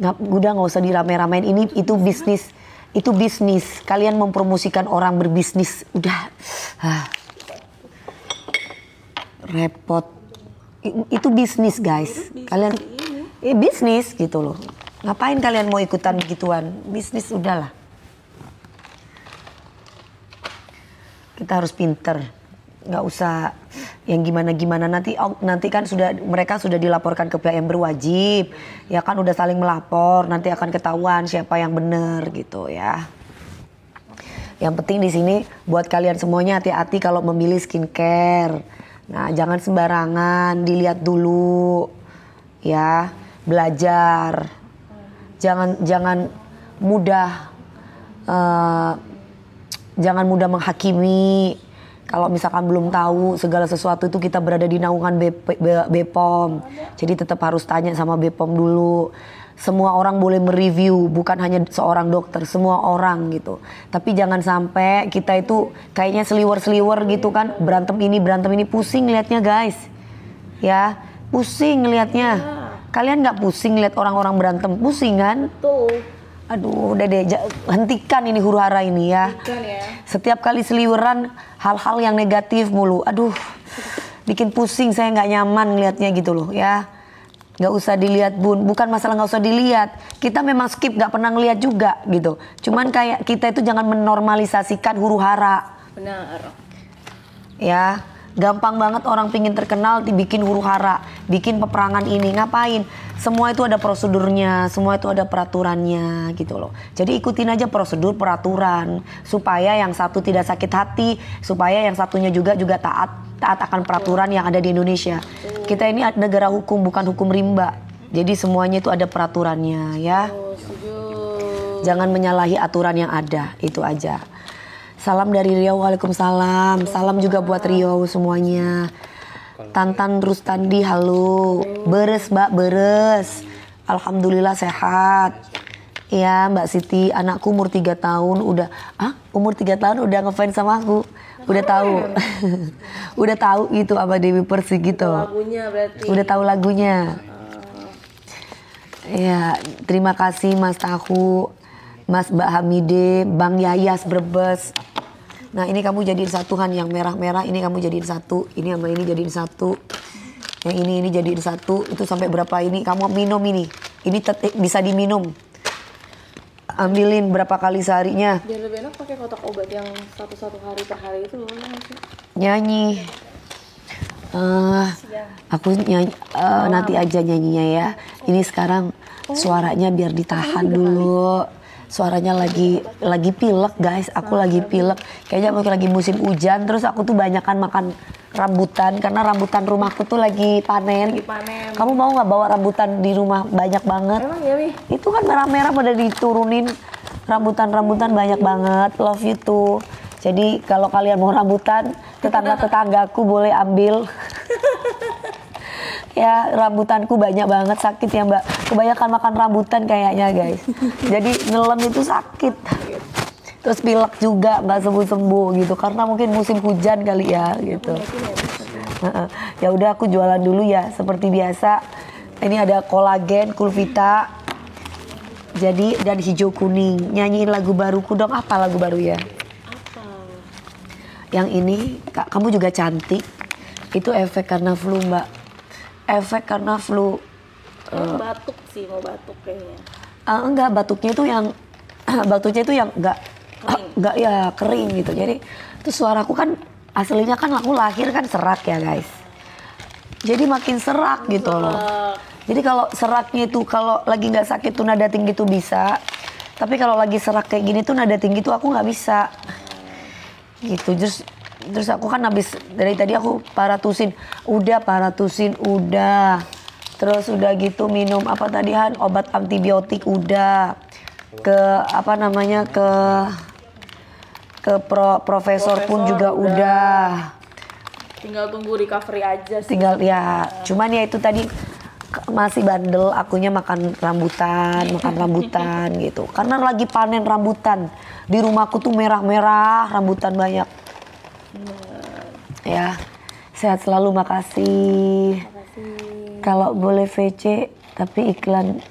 Udah nggak usah dirame-ramein, ini itu bisnis. Itu bisnis. Kalian mempromosikan orang berbisnis. Udah. Repot. Itu bisnis guys. Kalian bisnis gitu loh. Ngapain kalian mau ikutan begituan? Bisnis udahlah. Kita harus pinter. Nggak usah yang gimana-gimana, nanti kan mereka sudah dilaporkan ke pihak yang berwajib, ya kan udah saling melapor, nanti akan ketahuan siapa yang benar gitu ya. Yang penting di sini buat kalian semuanya hati-hati kalau memilih skincare. Nah, jangan sembarangan, dilihat dulu ya, belajar. Jangan mudah menghakimi. Kalau misalkan belum tahu segala sesuatu itu kita berada di naungan BPOM. Jadi tetap harus tanya sama BPOM dulu. Semua orang boleh mereview, bukan hanya seorang dokter, semua orang gitu. Tapi jangan sampai kita itu kayaknya seliwer-seliwer gitu kan. Berantem ini, pusing liatnya guys. Ya, pusing liatnya. Kalian gak pusing lihat orang-orang berantem? Pusing kan? Betul. Aduh, udah deh, hentikan ini huru-hara ini ya. Setiap kali seliweran hal-hal yang negatif mulu. Aduh, bikin pusing, saya nggak nyaman ngelihatnya gitu loh ya. Nggak usah dilihat bun, bukan masalah nggak usah dilihat. Kita memang skip, nggak pernah ngelihat juga gitu. Cuman kayak kita itu jangan menormalisasikan huru-hara. Benar. Ya. Gampang banget orang pingin terkenal dibikin huru-hara, bikin peperangan ini, ngapain? Semua itu ada prosedurnya, semua itu ada peraturannya gitu loh. Jadi ikutin aja prosedur peraturan supaya yang satu tidak sakit hati, supaya yang satunya juga taat akan peraturan yang ada di Indonesia. Kita ini negara hukum, bukan hukum rimba. Jadi semuanya itu ada peraturannya ya. Jangan menyalahi aturan yang ada, itu aja. Salam dari Riau, waalaikumsalam. Salam juga buat Riau semuanya. Tantan Rustandi, halo. Beres mbak, beres. Alhamdulillah sehat. Ya Mbak Siti, anakku umur 3 tahun udah, umur 3 tahun udah ngefans sama aku. Udah tahu. Udah tahu gitu sama Dewi Persik gitu. Lagunya berarti. Udah tahu lagunya. Ya, terima kasih Mas Tahu, Mas Mbak Hamide, Bang Yayas Brebes. Nah ini kamu jadiin satu Han, yang merah-merah ini kamu jadiin satu, ini sama ini jadiin satu, yang ini jadiin satu, itu sampai berapa ini kamu minum ini bisa diminum. Ambilin berapa kali seharinya. Biar lebih enak pakai kotak obat yang satu hari per hari itu loh. Nyanyi. Aku nyanyi, nanti aja nyanyinya ya. Ini sekarang suaranya biar ditahan dulu. Suaranya lagi pilek guys, aku lagi pilek. Kayaknya mungkin lagi musim hujan, terus aku tuh banyakan makan rambutan karena rambutan rumahku tuh lagi panen. Kamu mau nggak bawa rambutan di rumah banyak banget? Emang ya, Mi? Itu kan merah-merah pada diturunin, rambutan banyak banget. Love you tuh. Jadi kalau kalian mau rambutan, tetangga-tetanggaku boleh ambil. Ya rambutanku banyak banget, sakit ya mbak. Kebanyakan makan rambutan kayaknya guys. Jadi ngelem itu sakit. Terus pilek juga nggak sembuh-sembuh gitu. Karena mungkin musim hujan kali ya gitu. Ya udah aku jualan dulu ya seperti biasa. Ini ada kolagen, Kulvita. Jadi dan hijau kuning. Nyanyiin lagu baruku dong. Apa lagu baru ya? Apa? Yang ini kamu juga cantik. Itu efek karena flu mbak. Efek karena flu. Batuk sih, mau batuk kayaknya. Enggak, batuknya itu yang enggak ya kering gitu. Jadi itu suaraku kan aslinya kan aku lahir kan serak ya guys. Jadi makin serak gitu loh. Jadi kalau seraknya itu kalau lagi nggak sakit tuh nada tinggi tuh bisa. Tapi kalau lagi serak kayak gini tuh nada tinggi tuh aku nggak bisa. Gitu terus aku kan habis dari tadi aku paratusin udah, terus udah gitu minum apa tadi Han, obat antibiotik udah, ke profesor pun juga udah, tinggal tunggu recovery aja sih. Tinggal ya, cuman ya itu tadi masih bandel akunya makan rambutan gitu, karena lagi panen rambutan di rumahku tuh merah-merah rambutan banyak. Ya, sehat selalu, makasih. Kalau boleh VC, tapi iklan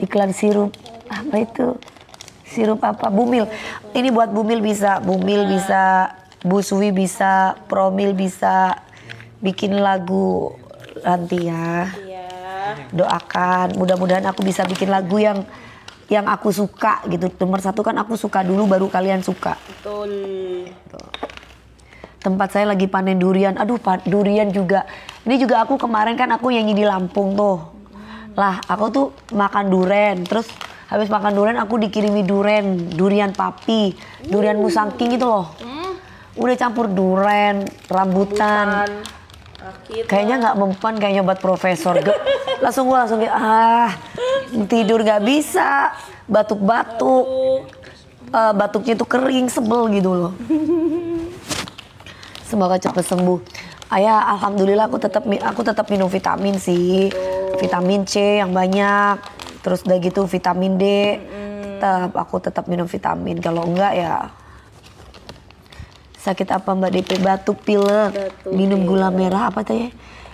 Iklan sirup apa itu? Sirup apa? Bumil. Ini buat Bumil bisa, Bu Suwi bisa, Promil bisa bikin lagu nanti ya. Iya. Doakan, mudah-mudahan aku bisa bikin lagu yang aku suka gitu. Nomor satu kan aku suka dulu baru kalian suka. Betul. Tempat saya lagi panen durian. Aduh, durian juga. Ini juga aku kemarin kan aku nyanyi di Lampung tuh. Lah, aku tuh makan duren. Terus habis makan duren aku dikirimi durian papi, durian musangking itu loh. Udah campur duren, rambutan. Kayaknya nggak mempan, kayaknya obat profesor. Langsung tidur nggak bisa, batuk-batuk. Batuknya tuh kering, sebel gitu loh. Semoga cepat sembuh. Ayah, alhamdulillah aku tetap minum vitamin sih. Vitamin C yang banyak. Terus udah gitu vitamin D. Aku tetap minum vitamin. Kalau enggak ya sakit apa Mbak DP? Batuk, pilek. Minum gula merah apa tuh ya?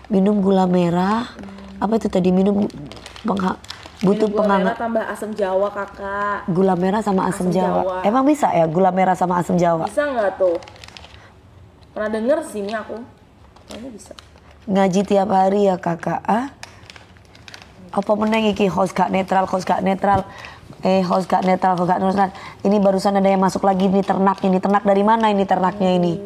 Minum gula merah. Apa itu tadi? Minum butuh penghangat. Tambah asam jawa kakak. Gula merah sama asam Jawa. Emang bisa ya gula merah sama asam Jawa? Bisa nggak tuh? Pernah denger sini aku. Kayaknya bisa. Ngaji tiap hari ya kakak? Apa meneng iki host gak netral. Host gak netral. Ini barusan ada yang masuk lagi nih ternak ini. Ternak dari mana ini ternaknya ini?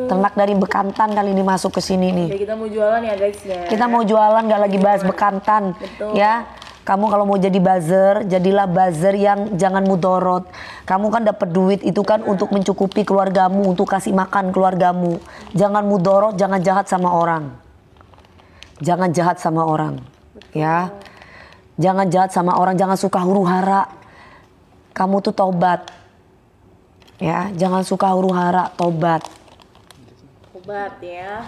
Ternak dari Bekantan kali ini masuk ke sini nih. Jadi kita mau jualan ya guys ya. Kita mau jualan, gak lagi bahas Bekantan. Betul. Ya. Kamu kalau mau jadi buzzer, jadilah buzzer yang jangan mudorot. Kamu kan dapat duit itu kan untuk mencukupi keluargamu, untuk kasih makan keluargamu. Jangan mudorot, jangan jahat sama orang. Jangan jahat sama orang. Ya. Jangan jahat sama orang, jangan suka huru-hara. Kamu tuh tobat. Ya, jangan suka huru-hara, tobat. Tobat ya.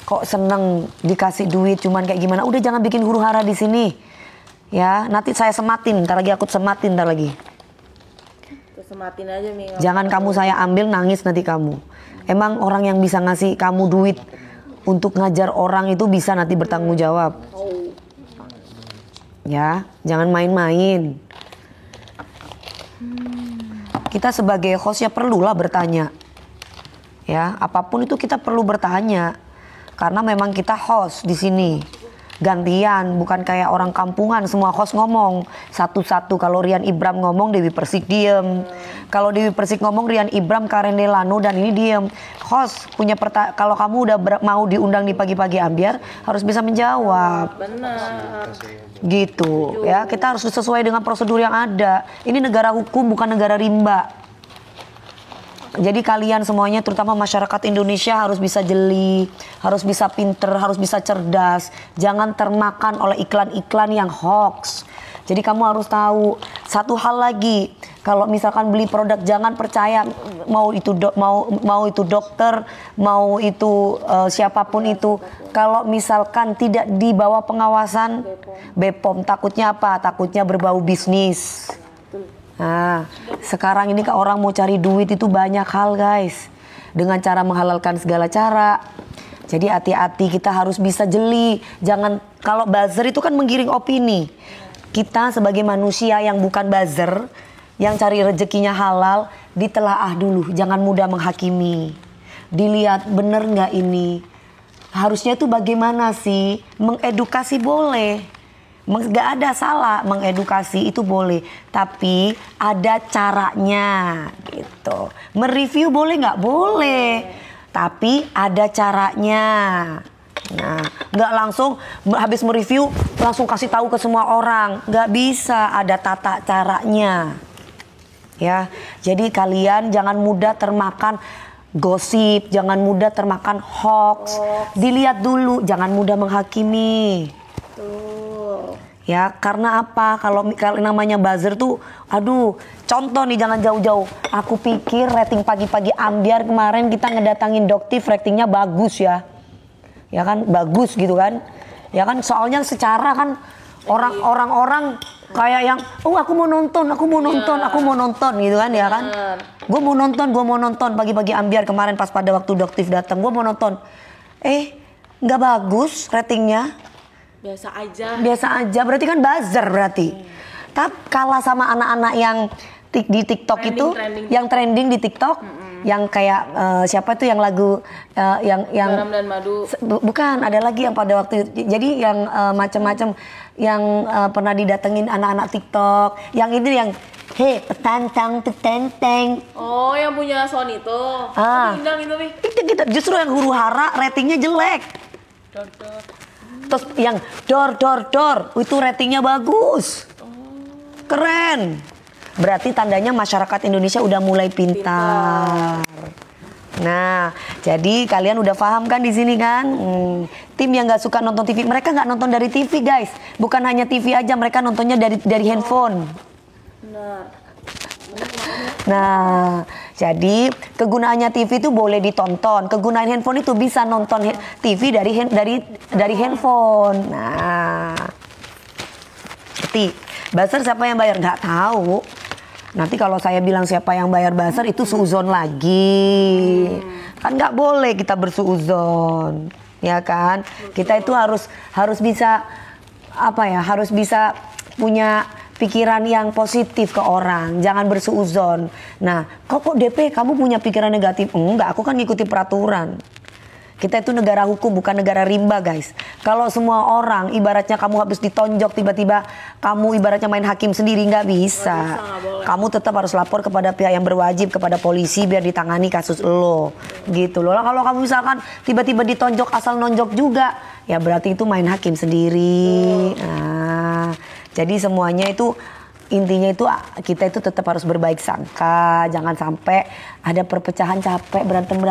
Kok seneng dikasih duit cuman kayak gimana? Udah jangan bikin huru-hara di sini. Ya, nanti saya sematin, ntar lagi aku sematin ntar lagi. Sematin aja Mi. Jangan kamu saya ambil nangis nanti kamu. Emang orang yang bisa ngasih kamu duit untuk ngajar orang itu bisa nanti bertanggung jawab. Ya, jangan main-main. Kita sebagai host ya perlulah bertanya. Ya, apapun itu kita perlu bertanya. Karena memang kita host di sini. Gantian, bukan kayak orang kampungan semua host ngomong satu-satu. Kalau Rian Ibram ngomong, Dewi Persik diem. Kalau Dewi Persik ngomong, Rian Ibram, Karen Delano dan ini diem. Host punya kalau kamu udah mau diundang di pagi-pagi ambiar, harus bisa menjawab. Benar. Gitu ya, kita harus sesuai dengan prosedur yang ada. Ini negara hukum bukan negara rimba. Jadi kalian semuanya terutama masyarakat Indonesia harus bisa jeli, harus bisa pinter, harus bisa cerdas. Jangan termakan oleh iklan-iklan yang hoax. Jadi kamu harus tahu satu hal lagi, kalau misalkan beli produk jangan percaya mau itu dokter, mau itu siapapun itu. Kalau misalkan tidak di bawah pengawasan BPOM, takutnya apa? Takutnya berbau bisnis. Nah, sekarang ini orang mau cari duit itu banyak hal guys. Dengan cara menghalalkan segala cara. Jadi hati-hati, kita harus bisa jeli. Jangan, kalau buzzer itu kan menggiring opini. Kita sebagai manusia yang bukan buzzer, yang cari rezekinya halal, ditelaah dulu. Jangan mudah menghakimi. Dilihat bener nggak ini. Harusnya itu bagaimana sih? Mengedukasi boleh. Gak ada salah mengedukasi, itu boleh, tapi ada caranya gitu. Mereview boleh nggak? Boleh, tapi ada caranya. Nah, nggak langsung habis mereview langsung kasih tahu ke semua orang, nggak bisa, ada tata caranya. Ya, jadi kalian jangan mudah termakan gosip, jangan mudah termakan hoax. Dilihat dulu, jangan mudah menghakimi. Ya, karena apa? Kalau namanya buzzer tuh, aduh, contoh nih jangan jauh-jauh. Aku pikir rating pagi-pagi ambiar kemarin kita ngedatangin Doktif, ratingnya bagus ya. Ya kan, bagus gitu kan. Ya kan, soalnya secara kan orang-orang kayak yang, oh aku mau nonton gitu kan ya kan. Gue mau nonton pagi-pagi ambiar kemarin pas pada waktu Doktif datang, gue mau nonton. Nggak bagus ratingnya. Biasa aja. Biasa aja, berarti kan buzzer berarti. Tapi kalah sama anak-anak yang di TikTok Trending. yang trending di TikTok, yang kayak siapa tuh yang lagu yang Garam dan madu. Bukan, ada lagi yang pada waktu jadi yang macam-macam yang pernah didatengin anak-anak TikTok, yang ini yang petantang petenteng. Oh, yang punya Sony itu. Pindang itu, Mi. Itu justru yang huru hara ratingnya jelek. Dor. Terus yang dor itu ratingnya bagus. Keren. Berarti tandanya masyarakat Indonesia udah mulai pintar. Nah, jadi kalian udah paham kan di sini kan? Tim yang nggak suka nonton TV, mereka nggak nonton dari TV guys. Bukan hanya TV aja, mereka nontonnya dari handphone. Benar. Nah, jadi kegunaannya TV itu boleh ditonton. Kegunaan handphone itu bisa nonton TV dari handphone. Nah, buzzer siapa yang bayar? Nggak tahu. Nanti kalau saya bilang siapa yang bayar buzzer itu suuzon lagi. Kan nggak boleh kita bersuuzon, ya kan? Kita itu harus bisa harus bisa punya pikiran yang positif ke orang, jangan bersuuzon. Nah, kok DP kamu punya pikiran negatif? Enggak, aku kan ngikuti peraturan. Kita itu negara hukum, bukan negara rimba guys. Kalau semua orang ibaratnya kamu habis ditonjok, tiba-tiba kamu ibaratnya main hakim sendiri, nggak bisa. Kamu tetap harus lapor kepada pihak yang berwajib, kepada polisi biar ditangani kasus lo. Gitu loh. Kalau kamu misalkan tiba-tiba ditonjok asal nonjok juga, ya berarti itu main hakim sendiri. Nah, jadi semuanya itu intinya itu kita itu tetap harus berbaik sangka, jangan sampai ada perpecahan, capek berantem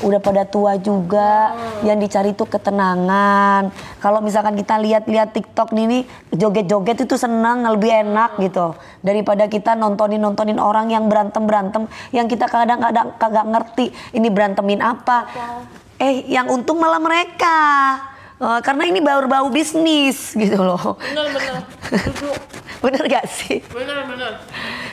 udah pada tua juga. Yang dicari itu ketenangan. Kalau misalkan kita lihat TikTok nih joget-joget itu senang, lebih enak gitu daripada kita nontonin orang yang berantem yang kita kadang-kadang kagak ngerti ini berantemin apa. Yang untung malah mereka. Karena ini bau bisnis gitu loh. Bener. Bener gak sih? Bener.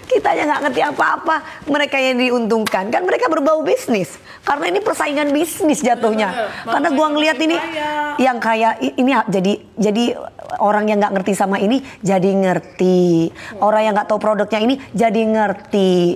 Kita aja nggak ngerti apa-apa, mereka yang diuntungkan kan mereka berbau bisnis. Karena ini persaingan bisnis jatuhnya. Bener. Karena gua ngeliat ini yang kayak ini jadi orang yang nggak ngerti sama ini jadi ngerti. Orang yang nggak tahu produknya ini jadi ngerti.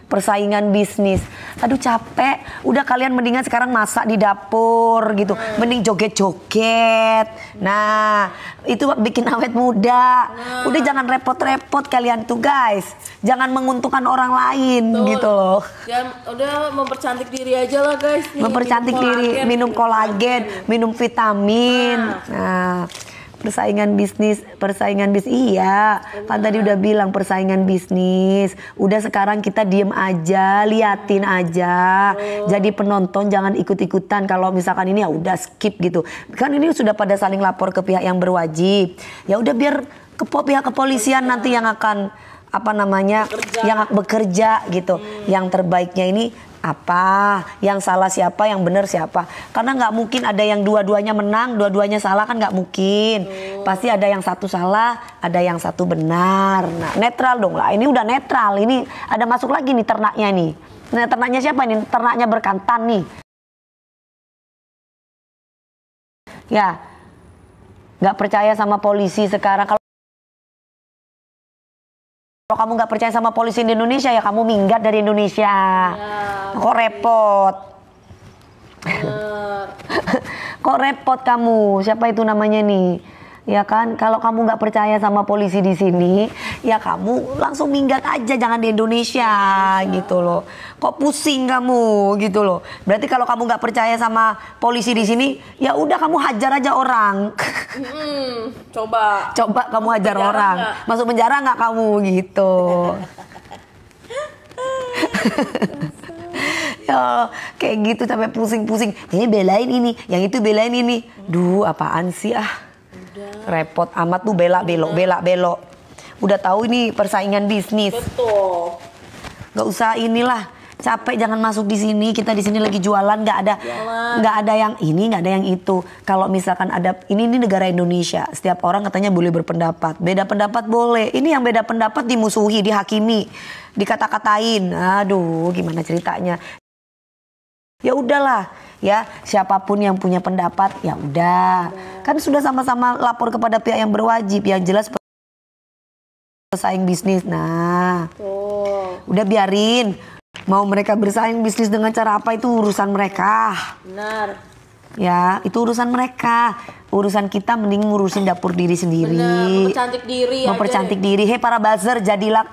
Persaingan bisnis. Aduh capek. Udah kalian mendingan sekarang masak di dapur gitu. Mending joget-joget. Nah, itu bikin awet muda. Udah jangan repot-repot kalian tuh guys. Jangan menguntungkan orang lain gitu loh. Ya udah mempercantik diri aja lah guys. Mempercantik diri, minum kolagen, minum vitamin. Nah, persaingan bisnis iya kan tadi udah bilang persaingan bisnis. Udah sekarang kita diem aja, liatin aja. Jadi penonton jangan ikut-ikutan. Kalau misalkan ini ya udah skip gitu. Kan ini sudah pada saling lapor ke pihak yang berwajib. Ya udah biar pihak kepolisian nanti yang akan yang bekerja gitu. Yang terbaiknya ini apa, yang salah siapa, yang benar siapa. Karena nggak mungkin ada yang dua-duanya menang, dua-duanya salah, kan nggak mungkin. Pasti ada yang satu salah, ada yang satu benar. Nah, netral dong lah. Ini udah netral. Ini ada masuk lagi nih ternaknya nih. Nah, ternaknya siapa nih? Ternaknya berkantan nih. Ya, nggak percaya sama polisi sekarang. Kalau kamu nggak percaya sama polisi di Indonesia, ya kamu minggat dari Indonesia. Kok repot? Kok repot kamu? Siapa itu namanya nih? Ya kan, kalau kamu nggak percaya sama polisi di sini, ya kamu langsung minggat aja, jangan di Indonesia gitu loh. Kok pusing kamu gitu loh. Berarti kalau kamu nggak percaya sama polisi di sini, ya udah kamu hajar aja orang. Coba kamu hajar orang. Masuk penjara nggak kamu gitu. Ya kayak gitu sampai pusing-pusing. Ini belain ini, yang itu belain ini. Duh, apaan sih repot amat tuh belok. Udah tahu ini persaingan bisnis. Betul. Gak usah inilah, capek, jangan masuk di sini. Kita di sini lagi jualan, nggak ada yang ini, nggak ada yang itu. Kalau misalkan ada ini negara Indonesia, setiap orang katanya boleh berpendapat. Beda pendapat boleh. Ini yang beda pendapat dimusuhi, dihakimi, dikata-katain. Aduh, gimana ceritanya? Ya udahlah, ya siapapun yang punya pendapat ya udah. Kan sudah sama-sama lapor kepada pihak yang berwajib, yang jelas bersaing bisnis. Nah, udah biarin. Mau mereka bersaing bisnis dengan cara apa itu urusan mereka. Benar. Ya, itu urusan mereka. Urusan kita mending ngurusin dapur diri sendiri. Benar, mempercantik diri Mempercantik aja diri. Hei para buzzer, jadilah